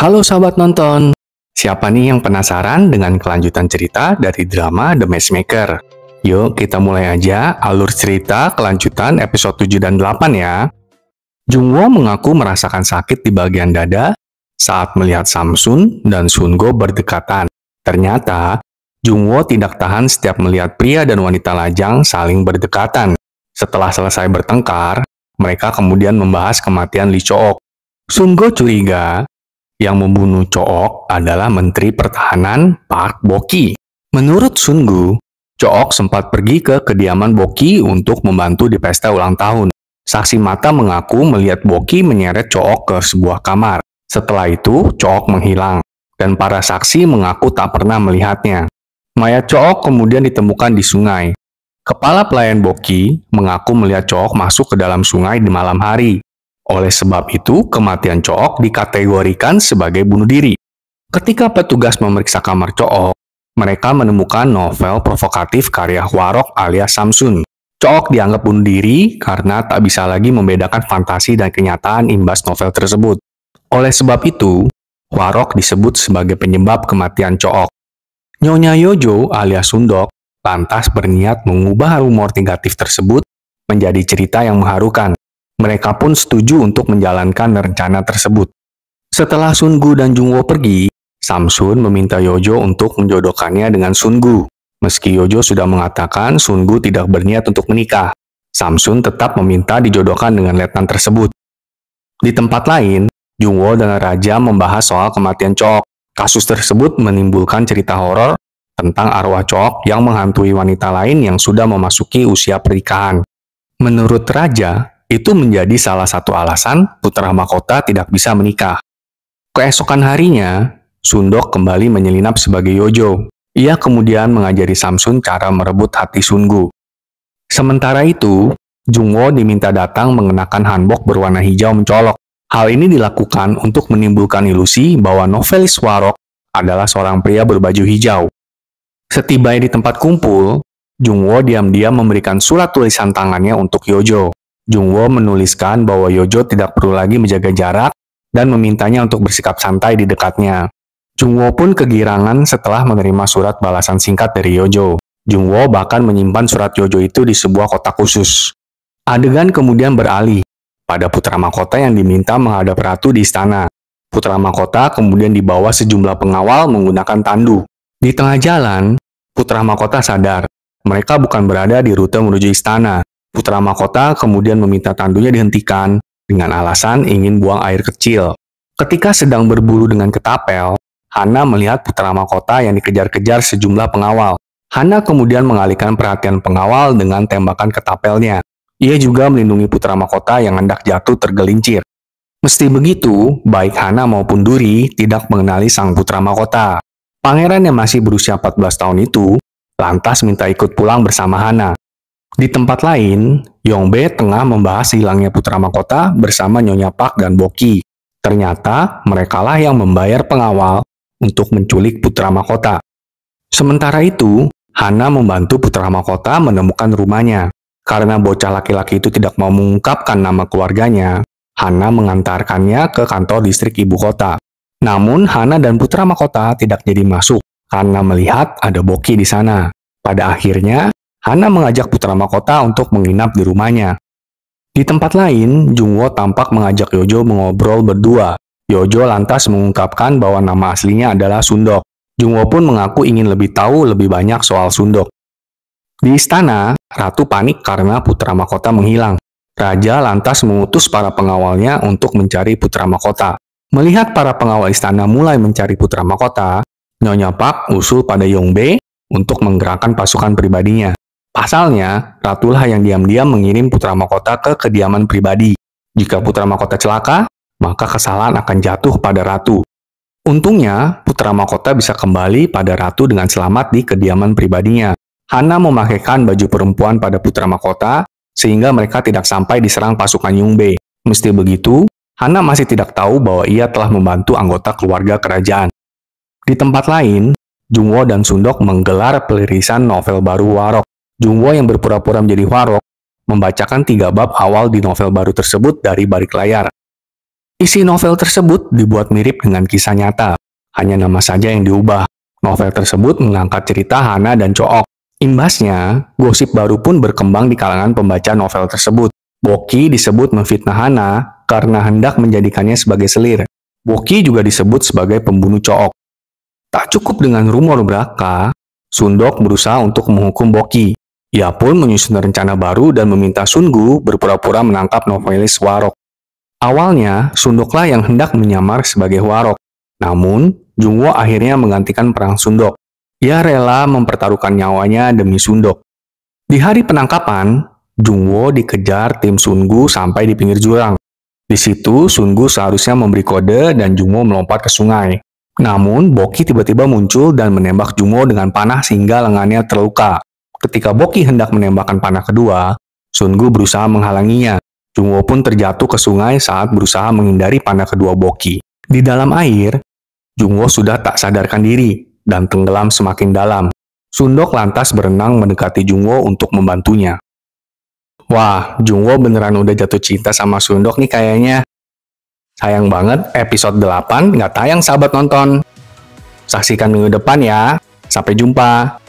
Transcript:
Halo sahabat nonton, siapa nih yang penasaran dengan kelanjutan cerita dari drama The Matchmaker? Yuk kita mulai aja alur cerita kelanjutan episode 7 dan 8 ya. Jungwoo mengaku merasakan sakit di bagian dada saat melihat Samsun dan Sungo berdekatan. Ternyata, Jungwoo tidak tahan setiap melihat pria dan wanita lajang saling berdekatan. Setelah selesai bertengkar, mereka kemudian membahas kematian Lee Chook. Sungo curiga yang membunuh Chook adalah Menteri Pertahanan Park Bo-ki. Menurut Sungu, Chook sempat pergi ke kediaman Bo-ki untuk membantu di pesta ulang tahun. Saksi mata mengaku melihat Bo-ki menyeret Chook ke sebuah kamar. Setelah itu, Chook menghilang, dan para saksi mengaku tak pernah melihatnya. Mayat Chook kemudian ditemukan di sungai. Kepala pelayan Bo-ki mengaku melihat Chook masuk ke dalam sungai di malam hari. Oleh sebab itu, kematian Chook dikategorikan sebagai bunuh diri. Ketika petugas memeriksa kamar Chook, mereka menemukan novel provokatif karya Hwarok alias Samsun. Chook dianggap bunuh diri karena tak bisa lagi membedakan fantasi dan kenyataan imbas novel tersebut. Oleh sebab itu, Hwarok disebut sebagai penyebab kematian Chook. Nyonya Yojo alias Sundok lantas berniat mengubah rumor negatif tersebut menjadi cerita yang mengharukan. Mereka pun setuju untuk menjalankan rencana tersebut. Setelah Sungu dan Jungwoo pergi, Samsun meminta Yojo untuk menjodohkannya dengan Sungu. Meski Yojo sudah mengatakan Sungu tidak berniat untuk menikah, Samsun tetap meminta dijodohkan dengan letnan tersebut. Di tempat lain, Jungwoo dan Raja membahas soal kematian Chook. Kasus tersebut menimbulkan cerita horor tentang arwah Chook yang menghantui wanita lain yang sudah memasuki usia pernikahan. Menurut Raja, itu menjadi salah satu alasan putra mahkota tidak bisa menikah. Keesokan harinya, Sundok kembali menyelinap sebagai Yojo. Ia kemudian mengajari Samsun cara merebut hati Sungu. Sementara itu, Jungwoo diminta datang mengenakan hanbok berwarna hijau mencolok. Hal ini dilakukan untuk menimbulkan ilusi bahwa novelis Hwarok adalah seorang pria berbaju hijau. Setibanya di tempat kumpul, Jungwoo diam-diam memberikan surat tulisan tangannya untuk Yojo. Jungwoo menuliskan bahwa Yojo tidak perlu lagi menjaga jarak dan memintanya untuk bersikap santai di dekatnya. Jungwoo pun kegirangan setelah menerima surat balasan singkat dari Yojo. Jungwoo bahkan menyimpan surat Yojo itu di sebuah kotak khusus. Adegan kemudian beralih pada putra mahkota yang diminta menghadap ratu di istana. Putra mahkota kemudian dibawa sejumlah pengawal menggunakan tandu. Di tengah jalan, putra mahkota sadar mereka bukan berada di rute menuju istana. Putra mahkota kemudian meminta tandunya dihentikan dengan alasan ingin buang air kecil. Ketika sedang berburu dengan ketapel, Hana melihat putra mahkota yang dikejar-kejar sejumlah pengawal. Hana kemudian mengalihkan perhatian pengawal dengan tembakan ketapelnya. Ia juga melindungi putra mahkota yang hendak jatuh tergelincir. Meski begitu, baik Hana maupun Duri tidak mengenali sang putra mahkota. Pangeran yang masih berusia 14 tahun itu lantas minta ikut pulang bersama Hana. Di tempat lain, Yongbe tengah membahas hilangnya putra mahkota bersama Nyonya Park dan Bo-ki. Ternyata merekalah yang membayar pengawal untuk menculik putra mahkota. Sementara itu, Hana membantu putra mahkota menemukan rumahnya. Karena bocah laki-laki itu tidak mau mengungkapkan nama keluarganya, Hana mengantarkannya ke kantor distrik ibu kota. Namun, Hana dan putra mahkota tidak jadi masuk karena melihat ada Bo-ki di sana. Pada akhirnya, Hana mengajak putra mahkota untuk menginap di rumahnya. Di tempat lain, Jungwoo tampak mengajak Yojo mengobrol berdua. Yojo lantas mengungkapkan bahwa nama aslinya adalah Sundok. Jungwoo pun mengaku ingin lebih tahu lebih banyak soal Sundok. Di istana, Ratu panik karena putra mahkota menghilang. Raja lantas mengutus para pengawalnya untuk mencari putra mahkota. Melihat para pengawal istana mulai mencari putra mahkota, Nyonya Park usul pada Yongbe untuk menggerakkan pasukan pribadinya. Pasalnya, Ratulah yang diam-diam mengirim putra mahkota ke kediaman pribadi. Jika putra mahkota celaka, maka kesalahan akan jatuh pada Ratu. Untungnya, putra mahkota bisa kembali pada Ratu dengan selamat di kediaman pribadinya. Hana memakaikan baju perempuan pada putra mahkota, sehingga mereka tidak sampai diserang pasukan Yongbe. Meski begitu, Hana masih tidak tahu bahwa ia telah membantu anggota keluarga kerajaan. Di tempat lain, Jungwoo dan Sundok menggelar pelirisan novel baru Hwarok. Jungwoo yang berpura-pura menjadi Hwarok membacakan 3 bab awal di novel baru tersebut dari balik layar. Isi novel tersebut dibuat mirip dengan kisah nyata, hanya nama saja yang diubah. Novel tersebut mengangkat cerita Hana dan Chook. Imbasnya, gosip baru pun berkembang di kalangan pembaca novel tersebut. Boki disebut memfitnah Hana karena hendak menjadikannya sebagai selir. Boki juga disebut sebagai pembunuh Chook. Tak cukup dengan rumor belaka, Sundok berusaha untuk menghukum Boki. Ia pun menyusun rencana baru dan meminta Sungu berpura-pura menangkap novelis Hwarok. Awalnya, Sundoklah yang hendak menyamar sebagai Hwarok. Namun, Jungwoo akhirnya menggantikan peran Sundok. Ia rela mempertaruhkan nyawanya demi Sundok. Di hari penangkapan, Jungwoo dikejar tim Sungu sampai di pinggir jurang. Di situ, Sungu seharusnya memberi kode dan Jungwoo melompat ke sungai. Namun, Boki tiba-tiba muncul dan menembak Jungwoo dengan panah sehingga lengannya terluka. Ketika Boki hendak menembakkan panah kedua, Sungu berusaha menghalanginya. Jungwoo pun terjatuh ke sungai saat berusaha menghindari panah kedua Boki. Di dalam air, Jungwoo sudah tak sadarkan diri dan tenggelam semakin dalam. Sundok lantas berenang mendekati Jungwoo untuk membantunya. Wah, Jungwoo beneran udah jatuh cinta sama Sundok nih kayaknya. Sayang banget episode 8 nggak tayang sahabat nonton. Saksikan minggu depan ya. Sampai jumpa.